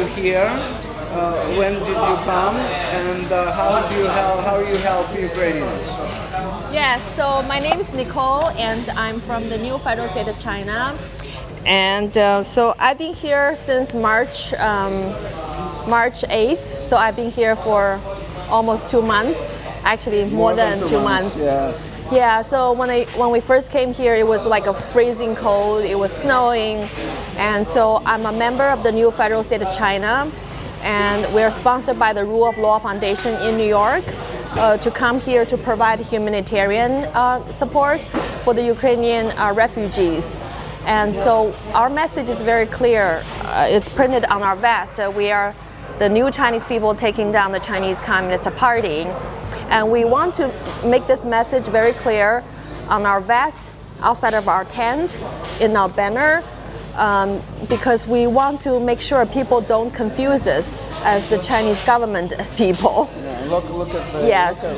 you here? When did you come? And how you help Ukrainians? Yes, so my name is Nicole, and I'm from the new federal state of China. And so I've been here since March 8th. So I've been here for almost 2 months. Actually, more than 2 months. Yeah. So when we first came here, it was like a freezing cold. It was snowing, and so I'm a member of the new federal state of China, and we're sponsored by the Rule of Law Foundation in New York to come here to provide humanitarian support for the Ukrainian refugees. And so our message is very clear. It's printed on our vest. We are the new Chinese people taking down the Chinese Communist Party. And we want to make this message very clear on our vest, outside of our tent, in our banner, because we want to make sure people don't confuse us as the Chinese government people. Yeah, look at the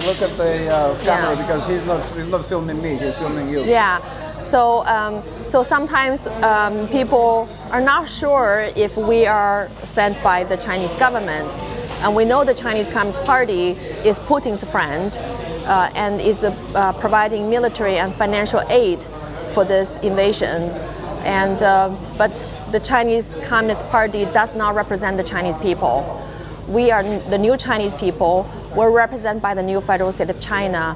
look at the camera, because he's not filming me, he's filming you. Yeah. So sometimes people are not sure if we are sent by the Chinese government, and we know the Chinese Communist Party is Putin's friend and is providing military and financial aid for this invasion. And but the Chinese Communist Party does not represent the Chinese people. We are the new Chinese people. We're represented by the new federal state of China.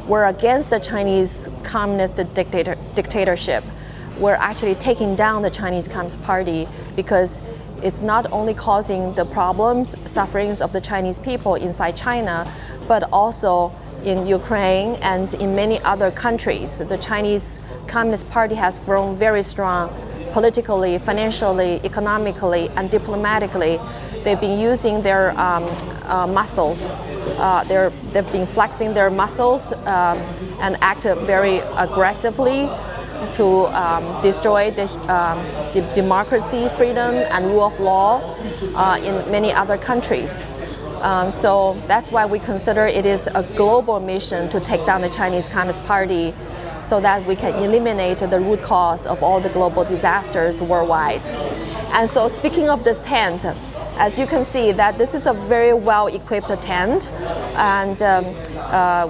We're against the Chinese communist dictatorship. We're actually taking down the Chinese Communist Party because it's not only causing the problems, sufferings of the Chinese people inside China, but also in Ukraine and in many other countries. The Chinese Communist Party has grown very strong politically, financially, economically, and diplomatically. They've been using their muscles. They've been flexing their muscles and act very aggressively to destroy the democracy, freedom, and rule of law in many other countries. So that's why we consider it is a global mission to take down the Chinese Communist Party, so that we can eliminate the root cause of all the global disasters worldwide. And so, speaking of this tent, as you can see, that this is a very well-equipped tent, and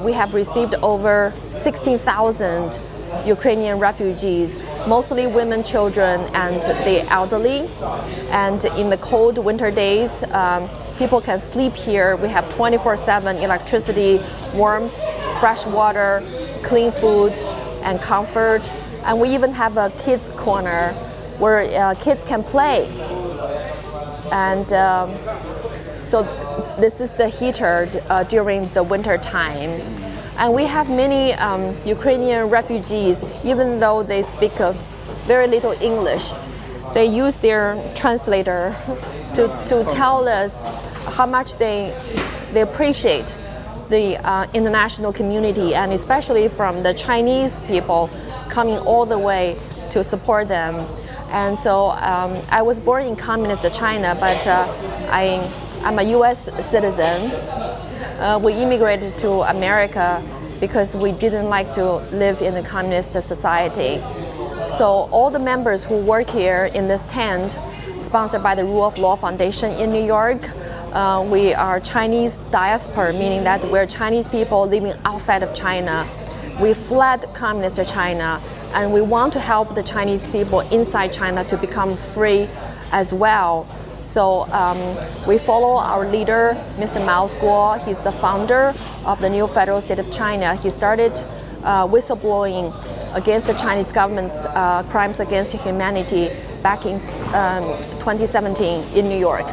we have received over 16,000 Ukrainian refugees, mostly women, children, and the elderly. And in the cold winter days, people can sleep here. We have 24/7 electricity, warmth, fresh water, clean food, and comfort. And we even have a kids corner where kids can play. And so this is the heater during the winter time. And we have many Ukrainian refugees, even though they speak very little English. They use their translator to tell us how much they appreciate the international community, and especially from the Chinese people coming all the way to support them. And so I was born in communist China, but I'm a U.S. citizen. We immigrated to America because we didn't like to live in a communist society. So all the members who work here in this tent, sponsored by the Rule of Law Foundation in New York, we are Chinese diaspora, meaning that we're Chinese people living outside of China. We fled communist China, and we want to help the Chinese people inside China to become free as well. So we follow our leader, Mr. Maslouski. He's the founder of the new federal state of China. He started whistleblowing against the Chinese government's crimes against humanity back in 2017 in New York.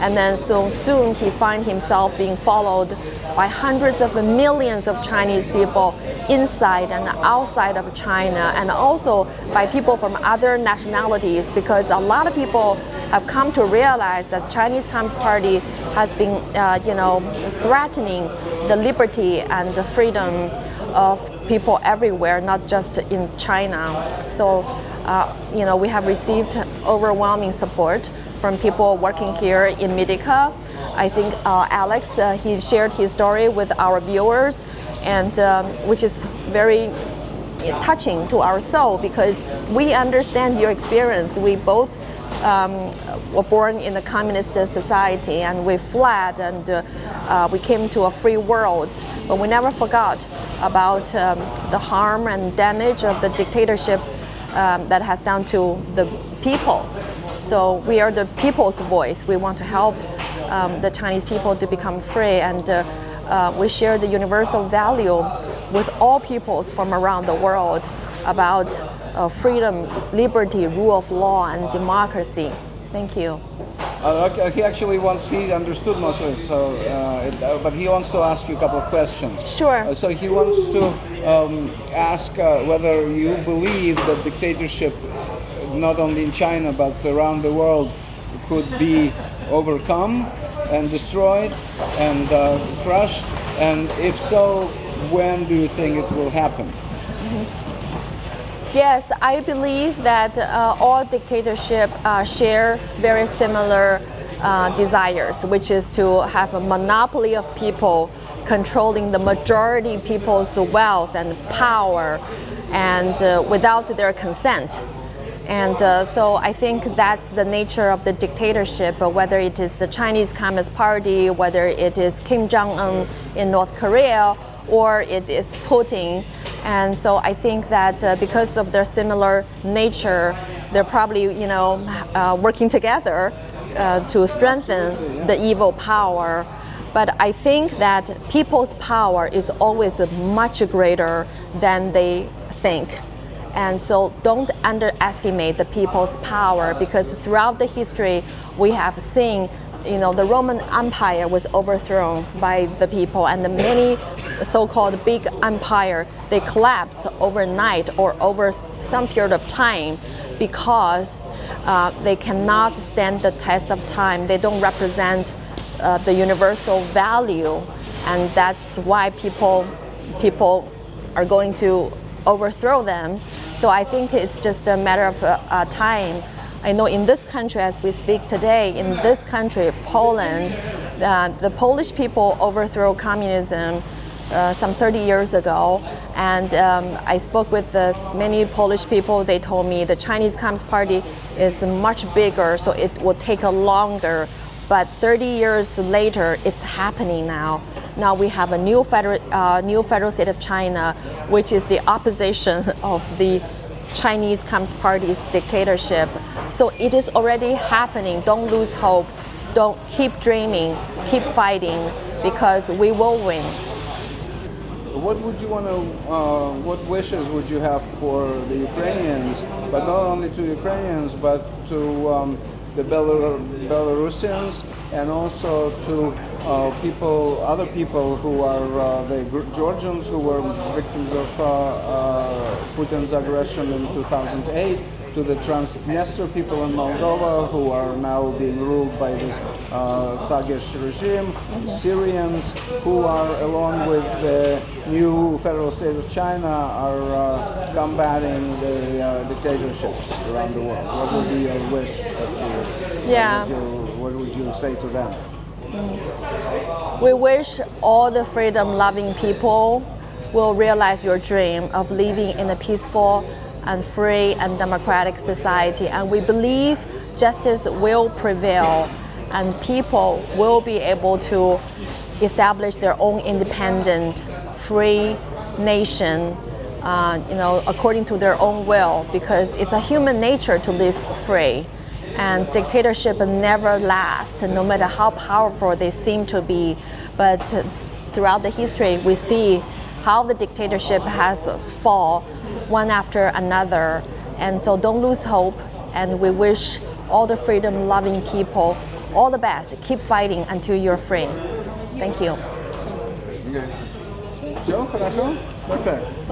And then so soon he found himself being followed by hundreds of millions of Chinese people inside and outside of China, and also by people from other nationalities, because a lot of people have come to realize that Chinese Communist Party has been threatening the liberty and the freedom of people everywhere, not just in China. So we have received overwhelming support from people working here in Medica. I think Alex, he shared his story with our viewers, and which is very touching to our soul, because we understand your experience. We both were born in a communist society, and we fled, and we came to a free world. But we never forgot about the harm and damage of the dictatorship that has done to the people. So we are the people's voice. We want to help the Chinese people to become free, and we share the universal value with all peoples from around the world about freedom, liberty, rule of law, and democracy. Thank you. He actually he understood most of it, so, but he wants to ask you a couple of questions. Sure. So he wants to ask whether you believe that dictatorship, not only in China but around the world, could be overcome and destroyed and crushed, and if so, when do you think it will happen? Yes, I believe that all dictatorships share very similar desires, which is to have a monopoly of people controlling the majority people's wealth and power, and without their consent. And so I think that's the nature of the dictatorship, whether it is the Chinese Communist Party, whether it is Kim Jong-un in North Korea, or it is Putin. And so I think that because of their similar nature, they're probably, working together to strengthen the evil power. But I think that people's power is always much greater than they think. And so don't underestimate the people's power, because throughout the history we have seen, the Roman Empire was overthrown by the people, and the many so-called big empire, they collapse overnight or over some period of time because they cannot stand the test of time. They don't represent the universal value, and that's why people are going to overthrow them. So I think it's just a matter of time. I know in this country, as we speak today, in this country, Poland, the Polish people overthrew communism some 30 years ago, and I spoke with many Polish people. They told me the Chinese Communist Party is much bigger, so it will take a longer. But 30 years later, it's happening now. Now we have a new federal state of China, which is the opposition of the Chinese Communist Party's dictatorship. So it is already happening. Don't lose hope. Don't keep dreaming. Keep fighting, because we will win. What would you want to? What wishes would you have for the Ukrainians, but not only to Ukrainians, but to the Belarusians, and also to other people who are the Georgians who were victims of Putin's aggression in 2008, to the Transnistria people in Moldova who are now being ruled by this thuggish regime, Syrians who are, along with the new federal state of China, are combating the dictatorships around the world. What would be your wish what would you say to them? We wish all the freedom-loving people will realize your dream of living in a peaceful and free and democratic society, and we believe justice will prevail and people will be able to establish their own independent, free nation, according to their own will, because it's a human nature to live free. And dictatorship never lasts, no matter how powerful they seem to be. But throughout the history, we see how the dictatorship has fallen one after another. And so don't lose hope, and we wish all the freedom-loving people all the best. Keep fighting until you're free. Thank you. Okay. Все, хорошо? Perfect.